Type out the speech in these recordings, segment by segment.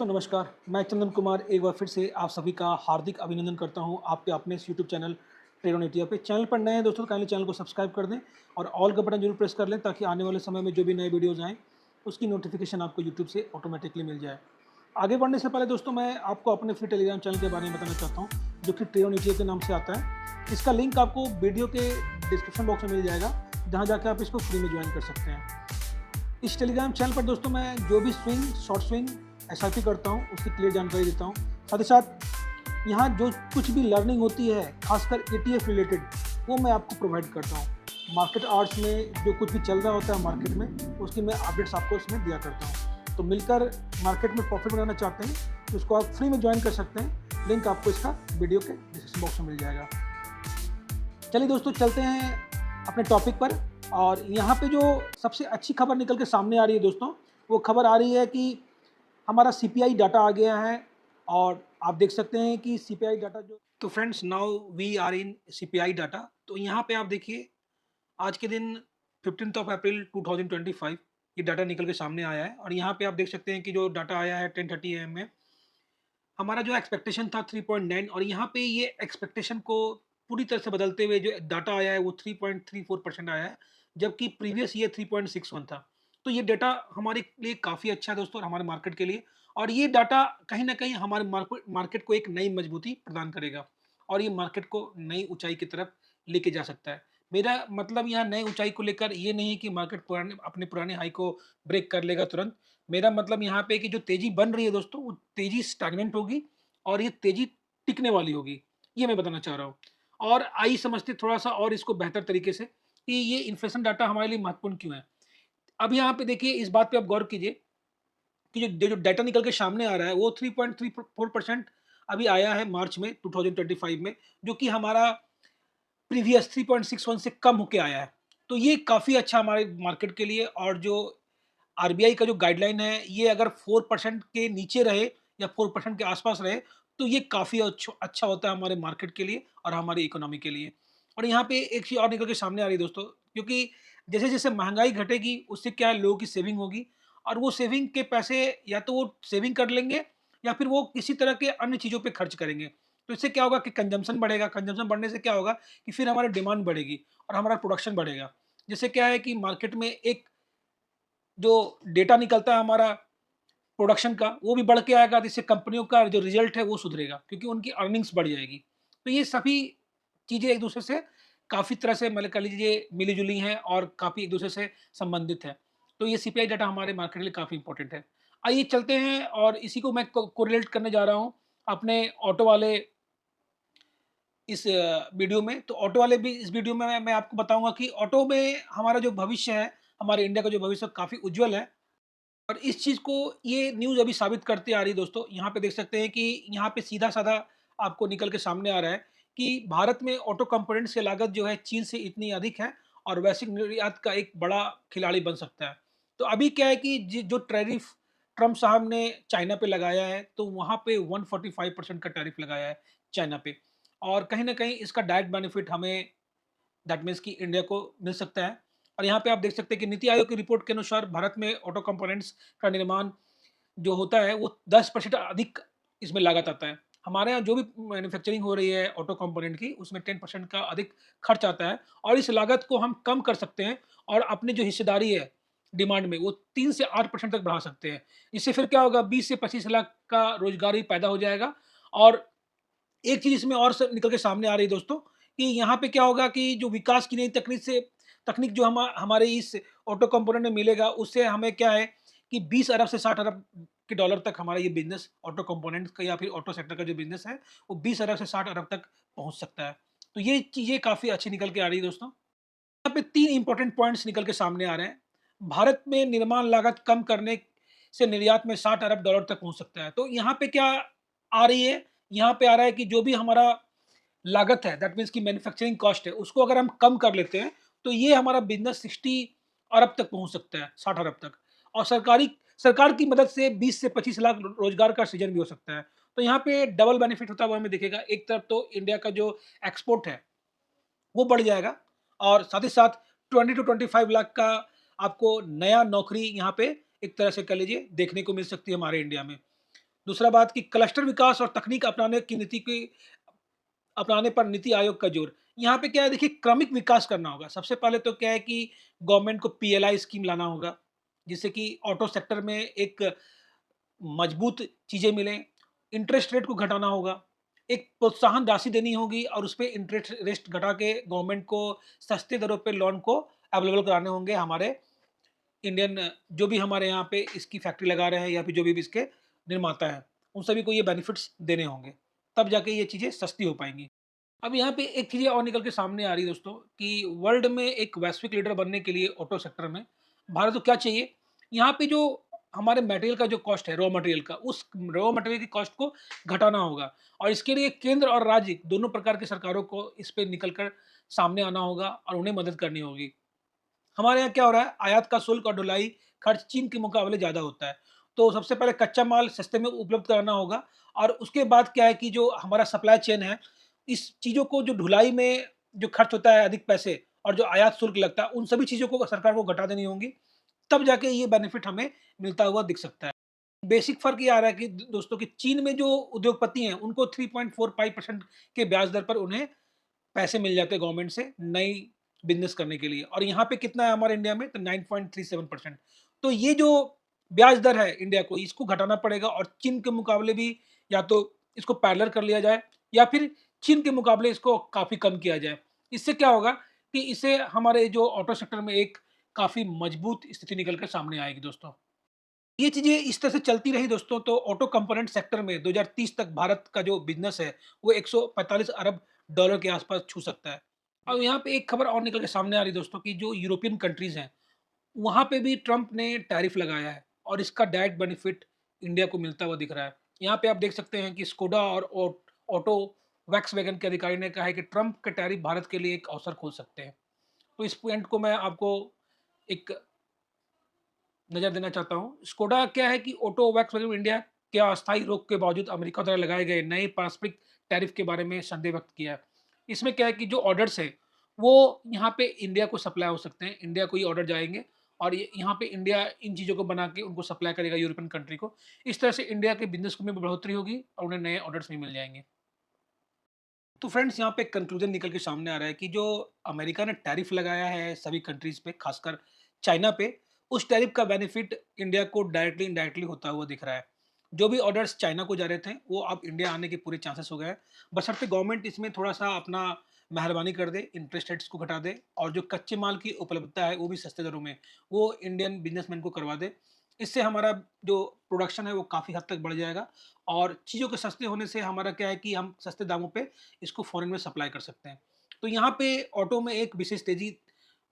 दोस्तों नमस्कार, मैं चंदन कुमार एक बार फिर से आप सभी का हार्दिक अभिनंदन करता हूं आपके अपने इस YouTube channel trade on India पे। चैनल पर नए हैं दोस्तों तो काइंडली चैनल को सब्सक्राइब कर दें और ऑल का बटन जरूर प्रेस कर लें ताकि आने वाले समय में जो भी नए वीडियोज़ आएँ उसकी नोटिफिकेशन आपको यूट्यूब से ऑटोमेटिकली मिल जाए। आगे बढ़ने से पहले दोस्तों मैं आपको अपने फ्री टेलीग्राम चैनल के बारे में बताना चाहता हूँ जो कि ट्रेड ऑन इंडिया के नाम से आता है। इसका लिंक आपको वीडियो के डिस्क्रिप्शन बॉक्स में मिल जाएगा, जहाँ जाकर आप इसको फ्री में ज्वाइन कर सकते हैं। इस टेलीग्राम चैनल पर दोस्तों मैं जो भी स्विंग, शॉर्ट स्विंग, एसआईपी करता हूँ उसकी क्लियर जानकारी देता हूँ। साथ ही साथ यहाँ जो कुछ भी लर्निंग होती है खासकर एटीएफ रिलेटेड वो मैं आपको प्रोवाइड करता हूँ। मार्केट आवर्स में जो कुछ भी चल रहा होता है मार्केट में उसकी मैं अपडेट्स आपको इसमें दिया करता हूँ। तो मिलकर मार्केट में प्रॉफिट बनाना चाहते हैं तो इसको आप फ्री में ज्वाइन कर सकते हैं। लिंक आपको इसका वीडियो के डिस्क्रिप्शन बॉक्स में मिल जाएगा। चलिए दोस्तों चलते हैं अपने टॉपिक पर। और यहाँ पे जो सबसे अच्छी खबर निकल के सामने आ रही है दोस्तों, वो खबर आ रही है कि हमारा सीपीआई डाटा आ गया है। और आप देख सकते हैं कि सीपीआई डाटा जो तो friends now we are in CPI data. तो यहाँ पे आप देखिए आज के दिन 15 ऑफ अप्रैल 2025 ये डाटा निकल के सामने आया है। और यहाँ पे आप देख सकते हैं कि जो डाटा आया है 10:30 AM में, हमारा जो एक्सपेक्टेशन था 3.9 और यहाँ पे ये एक्सपेक्टेशन को पूरी तरह से बदलते हुए जो डाटा आया है वो 3.34% आया है, जबकि प्रीवियस ईयर 3.61 था। तो ये डाटा हमारे लिए काफ़ी अच्छा है दोस्तों और हमारे मार्केट के लिए। और ये डाटा कहीं न कहीं हमारे मार्केट को एक नई मजबूती प्रदान करेगा और ये मार्केट को नई ऊँचाई की तरफ लेके जा सकता है। मेरा मतलब यहाँ नई ऊँचाई को लेकर ये नहीं है कि मार्केट अपने पुराने हाई को ब्रेक कर लेगा तुरंत। मेरा मतलब यहाँ पे कि जो तेज़ी बन रही है दोस्तों, वो तेज़ी स्टैग्नेंट होगी और ये तेज़ी टिकने वाली होगी, ये मैं बताना चाह रहा हूँ। और आइए समझते थोड़ा-सा और इसको बेहतर तरीके से कि ये इन्फ्लेशन डाटा हमारे लिए महत्वपूर्ण क्यों है। अब यहाँ पे देखिए इस बात पे आप गौर कीजिए कि जो डाटा निकल के सामने आ रहा है वो 3.34% अभी आया है मार्च में 2025 में, जो कि हमारा प्रीवियस 3.61 से कम होके आया है। तो ये काफ़ी अच्छा हमारे मार्केट के लिए। और जो आरबीआई का जो गाइडलाइन है ये अगर 4% के नीचे रहे या 4% के आसपास रहे तो ये काफ़ी अच्छा होता है हमारे मार्केट के लिए और हमारी इकोनॉमी के लिए। और यहाँ पे एक चीज़ और निकल के सामने आ रही है दोस्तों, क्योंकि जैसे जैसे महंगाई घटेगी उससे क्या है, लोगों की सेविंग होगी और वो सेविंग के पैसे या तो वो सेविंग कर लेंगे या फिर वो किसी तरह के अन्य चीज़ों पे खर्च करेंगे। तो इससे क्या होगा कि कंजम्पशन बढ़ेगा, कंजम्पशन बढ़ने से क्या होगा कि फिर हमारी डिमांड बढ़ेगी और हमारा प्रोडक्शन बढ़ेगा। जिससे क्या है कि मार्केट में एक जो डेटा निकलता है हमारा प्रोडक्शन का वो भी बढ़ के आएगा, जिससे कंपनियों का जो रिजल्ट है वो सुधरेगा क्योंकि उनकी अर्निंग्स बढ़ जाएगी। तो ये सभी चीज़ें एक दूसरे से काफ़ी तरह से मतलब कह लीजिए मिली-जुली हैं और काफ़ी एक दूसरे से संबंधित हैं। तो ये सीपीआई डाटा हमारे मार्केट के लिए काफ़ी इंपॉर्टेंट है। आइए चलते हैं और इसी को मैं कोरिलेट करने जा रहा हूँ अपने ऑटो वाले इस वीडियो में। तो ऑटो वाले भी इस वीडियो में मैं आपको बताऊँगा कि ऑटो में हमारा जो भविष्य है, हमारे इंडिया का जो भविष्य काफ़ी उज्ज्वल है। और इस चीज़ को ये न्यूज़ अभी साबित करती आ रही है दोस्तों। यहाँ पे देख सकते हैं कि यहाँ पे सीधा-साधा आपको निकल के सामने आ रहा है कि भारत में ऑटो कंपोनेंट्स की लागत जो है चीन से इतनी अधिक है और वैश्विक निर्यात का एक बड़ा खिलाड़ी बन सकता है। तो अभी क्या है कि जो टैरिफ ट्रम्प साहब ने चाइना पे लगाया है, तो वहाँ पे 145% का टैरिफ लगाया है चाइना पे। और कहीं न कहीं इसका डायरेक्ट बेनिफिट हमें दैट मीन्स कि इंडिया को मिल सकता है। और यहाँ पे आप देख सकते हैं कि नीति आयोग की रिपोर्ट के अनुसार भारत में ऑटो कंपोनेंट्स का निर्माण जो होता है वो 10% अधिक इसमें लागत आता है। हमारे यहाँ जो भी मैन्युफैक्चरिंग हो रही है ऑटो कंपोनेंट की उसमें 10% का अधिक खर्च आता है और इस लागत को हम कम कर सकते हैं और अपनी जो हिस्सेदारी है डिमांड में वो 3 से 8% तक बढ़ा सकते हैं। इससे फिर क्या होगा, 20 से 25 लाख का रोज़गार ही पैदा हो जाएगा। और एक चीज़ इसमें और निकल के सामने आ रही है दोस्तों कि यहाँ पे क्या होगा कि जो विकास की नई तकनीक जो हमारे इस ऑटो कंपोनेंट में मिलेगा उससे हमें क्या है कि 20 अरब से 60 अरब के डॉलर तक हमारा ये बिज़नेस ऑटो कंपोनेंट्स का या फिर ऑटो सेक्टर का जो बिज़नेस है वो 20 अरब से 60 अरब तक पहुँच सकता है। तो ये चीज़ें काफ़ी अच्छी निकल के आ रही है दोस्तों। यहाँ पे 3 इम्पोर्टेंट पॉइंट्स निकल के सामने आ रहे हैं। भारत में निर्माण लागत कम करने से निर्यात में 60 अरब डॉलर तक पहुँच सकता है। तो यहाँ पे क्या आ रही है, यहाँ पे आ रहा है कि जो भी हमारा लागत है दैट मीन्स कि मैन्युफैक्चरिंग कॉस्ट है, उसको अगर हम कम कर लेते हैं, तो ये हमारा बिज़नेस 60 अरब तक पहुँच सकता है, 60 अरब तक। और सरकार की मदद से 20 से 25 लाख रोज़गार का सृजन भी हो सकता है। तो यहाँ पे डबल बेनिफिट होता हुआ हमें दिखेगा। एक तरफ तो इंडिया का जो एक्सपोर्ट है वो बढ़ जाएगा और साथ ही साथ 20 टू 25 लाख का आपको नया नौकरी यहाँ पे एक तरह से कह लीजिए देखने को मिल सकती है हमारे इंडिया में। दूसरा बात कि क्लस्टर विकास और तकनीक अपनाने पर नीति आयोग का जोर। यहाँ पे क्या है देखिए क्रमिक विकास करना होगा। सबसे पहले तो क्या है कि गवर्नमेंट को पीएलआई स्कीम लाना होगा, जिससे कि ऑटो सेक्टर में एक मजबूत चीज़ें मिलें। इंटरेस्ट रेट को घटाना होगा, एक प्रोत्साहन राशि देनी होगी और उसपे इंटरेस्ट रेट घटा के गवर्नमेंट को सस्ते दरों पे लोन को अवेलेबल कराने होंगे हमारे इंडियन जो भी हमारे यहाँ पे इसकी फैक्ट्री लगा रहे हैं या फिर जो भी इसके निर्माता हैं, उन सभी को ये बेनिफिट्स देने होंगे। तब जाके ये चीज़ें सस्ती हो पाएँगी। अब यहाँ पे एक चीज़ और निकल के सामने आ रही है दोस्तों कि वर्ल्ड में एक वैश्विक लीडर बनने के लिए ऑटो सेक्टर में भारत को क्या चाहिए? यहाँ पे जो हमारे मटेरियल का जो कॉस्ट है, रॉ मटेरियल का, उस रॉ मटेरियल की कॉस्ट को घटाना होगा और इसके लिए केंद्र और राज्य दोनों प्रकार की सरकारों को इस पे निकल कर सामने आना होगा और उन्हें मदद करनी होगी। हमारे यहाँ क्या हो रहा है, आयात का शुल्क और ढुलाई खर्च चीन के मुकाबले ज़्यादा होता है। तो सबसे पहले कच्चा माल सस्ते में उपलब्ध कराना होगा और उसके बाद क्या है कि जो हमारा सप्लाई चेन है, इस चीज़ों को जो ढुलाई में जो खर्च होता है अधिक पैसे और जो आयात शुल्क लगता है, उन सभी चीज़ों को सरकार को घटा देनी होंगी। तब जाके ये बेनिफिट हमें मिलता हुआ दिख सकता है। बेसिक फ़र्क ये आ रहा है कि दोस्तों कि चीन में जो उद्योगपति हैं, उनको 3.45% के ब्याज दर पर उन्हें पैसे मिल जाते हैं गवर्नमेंट से नई बिज़नेस करने के लिए और यहाँ पे कितना है हमारे इंडिया में तो 9.37%। तो ये जो ब्याज दर है इंडिया को इसको घटाना पड़ेगा और चीन के मुकाबले भी या तो इसको पैरेलल कर लिया जाए या फिर चीन के मुकाबले इसको काफ़ी कम किया जाए। इससे क्या होगा कि इससे हमारे जो ऑटो सेक्टर में एक काफ़ी मजबूत स्थिति निकल कर सामने आएगी दोस्तों। ये चीज़ें इस तरह से चलती रही दोस्तों तो ऑटो कंपोनेंट सेक्टर में 2030 तक भारत का जो बिज़नेस है वो 145 अरब डॉलर के आस-पास छू सकता है। अब यहाँ पे एक खबर और निकल के सामने आ रही है दोस्तों कि जो यूरोपियन कंट्रीज़ हैं, वहाँ पे भी ट्रम्प ने टैरिफ लगाया है और इसका डायरेक्ट बेनिफिट इंडिया को मिलता हुआ दिख रहा है। यहाँ पे आप देख सकते हैं कि स्कोडा और ऑटो वैक्सवैगन के अधिकारी ने कहा है कि ट्रम्प के टैरिफ भारत के लिए एक अवसर खोल सकते हैं। तो इस पॉइंट को मैं आपको एक नज़र देना चाहता हूँ। स्कोडा क्या है कि ऑटो वैक्सवैगन इंडिया के अस्थायी रोक के बावजूद अमेरिका द्वारा लगाए गए नए पारस्परिक टैरिफ के बारे में संदेह व्यक्त किया है। इसमें क्या है कि जो ऑर्डर्स हैं, वो यहाँ पे इंडिया को सप्लाई हो सकते हैं। इंडिया को ये ऑर्डर जाएँगे और ये यहाँ पे इंडिया इन चीज़ों को बना के उनको सप्लाई करेगा यूरोपियन कंट्री को। इस तरह से इंडिया के बिज़नेस में भी बढ़ोतरी होगी और उन्हें नए ऑर्डर्स भी मिल जाएँगे। तो फ्रेंड्स यहाँ पे कंक्लूजन निकल के सामने आ रहा है कि जो अमेरिका ने टैरिफ लगाया है सभी कंट्रीज़ पे, खासकर चाइना पे, उस टैरिफ का बेनिफिट इंडिया को डायरेक्टली इनडायरेक्टली होता हुआ दिख रहा है। जो भी ऑर्डर्स चाइना को जा रहे थे, वो अब इंडिया आने के पूरे चांसेस हो गए हैं। बशर्ते गवर्नमेंट इसमें थोड़ा-सा अपना मेहरबानी कर दे, इंटरेस्ट रेट्स को घटा दे और जो कच्चे माल की उपलब्धता है, वो भी सस्ते दरों में, वो इंडियन बिज़नेसमैन को करवा दे। इससे हमारा जो प्रोडक्शन है, वो काफ़ी हद तक बढ़ जाएगा और चीज़ों के सस्ते होने से हमारा क्या है कि हम सस्ते दामों पे इसको फ़ॉरेन में सप्लाई कर सकते हैं। तो यहाँ पे ऑटो में एक विशेष तेज़ी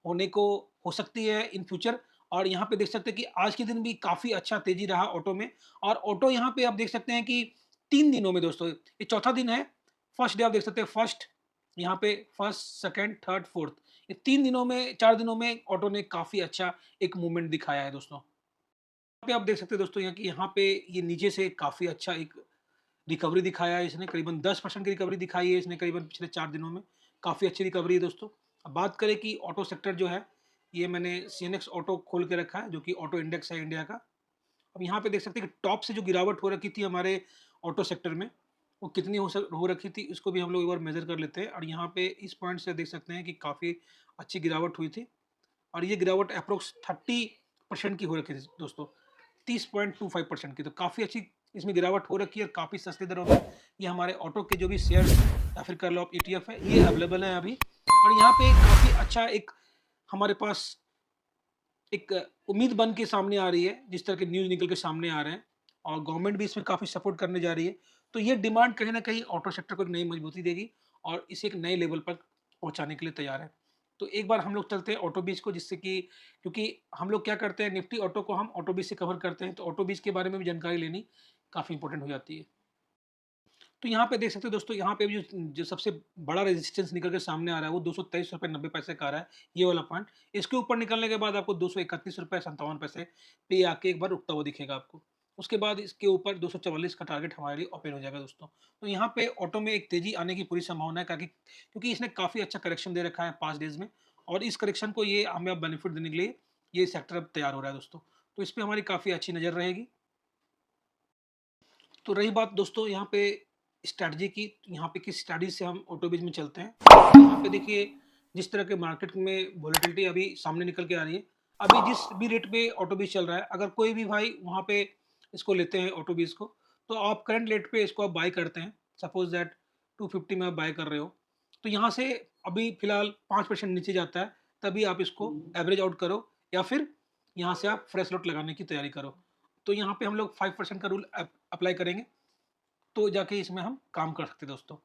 होने को हो सकती है इन फ्यूचर और यहाँ पे देख सकते हैं कि आज के दिन भी काफ़ी अच्छा तेज़ी रहा ऑटो में और ऑटो यहाँ पे आप देख सकते हैं कि 3 दिनों में दोस्तों ये चौथा दिन है। फर्स्ट डे आप देख सकते हैं फर्स्ट यहाँ पे फर्स्ट, सेकंड, थर्ड, फोर्थ ये 3 दिनों में 4 दिनों में ऑटो ने काफ़ी अच्छा एक मूवमेंट दिखाया है दोस्तों। यहाँ पे आप देख सकते हैं दोस्तों यहाँ पे ये नीचे से काफ़ी अच्छा एक रिकवरी दिखाया है इसने करीबन 10% की रिकवरी दिखाई है इसने करीबन पिछले 4 दिनों में। काफ़ी अच्छी रिकवरी है दोस्तों। अब बात करें कि ऑटो सेक्टर जो है, ये मैंने सीएनएक्स ऑटो खोल के रखा है जो कि ऑटो इंडेक्स है इंडिया का। अब यहाँ पे देख सकते हैं कि टॉप से जो गिरावट हो रखी थी हमारे ऑटो सेक्टर में, वो कितनी हो रखी थी इसको भी हम लोग एक बार मेज़र कर लेते हैं और यहाँ पे इस पॉइंट से देख सकते हैं कि काफ़ी अच्छी गिरावट हुई थी और ये गिरावट एप्रोक्स 30% की हो रखी थी दोस्तों। 30.25% की तो काफ़ी अच्छी इसमें गिरावट हो रखी है और काफ़ी सस्ते दरों में ये हमारे ऑटो के जो भी शेयर्स या फिर कर लो आप ईटीएफ है ये अवेलेबल है अभी और यहाँ पे काफ़ी अच्छा एक हमारे पास एक उम्मीद बन के सामने आ रही है जिस तरह के न्यूज़ निकल के सामने आ रहे हैं और गवर्नमेंट भी इसमें काफ़ी सपोर्ट करने जा रही है। तो ये डिमांड कहीं न कहीं ऑटो सेक्टर को एक नई मजबूती देगी और इसे एक नए लेवल पर पहुँचाने के लिए तैयार है। तो एक बार हम लोग चलते हैं ऑटो बीज को जिससे कि क्योंकि हम लोग क्या करते हैं निफ्टी ऑटो को हम ऑटो बीज से कवर करते हैं तो ऑटो बीज के बारे में भी जानकारी लेनी काफ़ी इंपॉर्टेंट हो जाती है। तो यहाँ पे देख सकते हो दोस्तों यहाँ पे भी जो जो सबसे बड़ा रेजिस्टेंस निकल के सामने आ रहा है वो 223 रुपये 90 पैसे का आ रहा है ये वाला पॉइंट। इसके ऊपर निकलने के बाद आपको 231 रुपये 57 पैसे पे आके एक बार रुकता हुआ दिखेगा आपको। उसके बाद इसके ऊपर 244 का टारगेट हमारे लिए ओपन हो जाएगा दोस्तों। तो यहाँ पे ऑटो में एक तेज़ी आने की पूरी संभावना है क्योंकि इसने काफ़ी अच्छा करेक्शन दे रखा है 5 डेज़ में और इस करेक्शन को ये हमें अब बेनिफिट देने के लिए ये सेक्टर अब तैयार हो रहा है दोस्तों। तो इस पे हमारी काफ़ी अच्छी नज़र रहेगी। तो रही बात दोस्तों यहाँ पे स्ट्रैटेजी की, तो यहाँ पे किस स्ट्रैटेजी से हम ऑटोबेज में चलते हैं। तो यहाँ पे देखिए जिस तरह के मार्केट में वॉलेटिलिटी अभी सामने निकल के आ रही है, अभी जिस भी रेट पे ऑटोबेज चल रहा है, अगर कोई भी भाई वहाँ पे इसको लेते हैं ऑटोबेज को, तो आप करंट रेट पे इसको आप बाय करते हैं, सपोज दैट 250 में आप बाय कर रहे हो, तो यहाँ से अभी फिलहाल 5% नीचे जाता है, तभी आप इसको एवरेज आउट करो, या फिर यहाँ से आप फ्रेश लॉट लगाने की तैयारी करो। तो यहाँ पे हम लोग 5% का रूल अप्लाई करेंगे, तो जाके इसमें हम काम कर सकते हैं दोस्तों।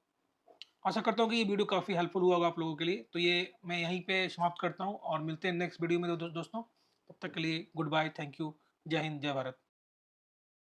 आशा करता हूँ कि ये वीडियो काफ़ी हेल्पफुल हुआ होगा आप लोगों के लिए। तो ये मैं यहीं पे समाप्त करता हूँ और मिलते हैं नेक्स्ट वीडियो में दोस्तों। तब तक के लिए गुड बाय, थैंक यू, जय हिंद, जय भारत।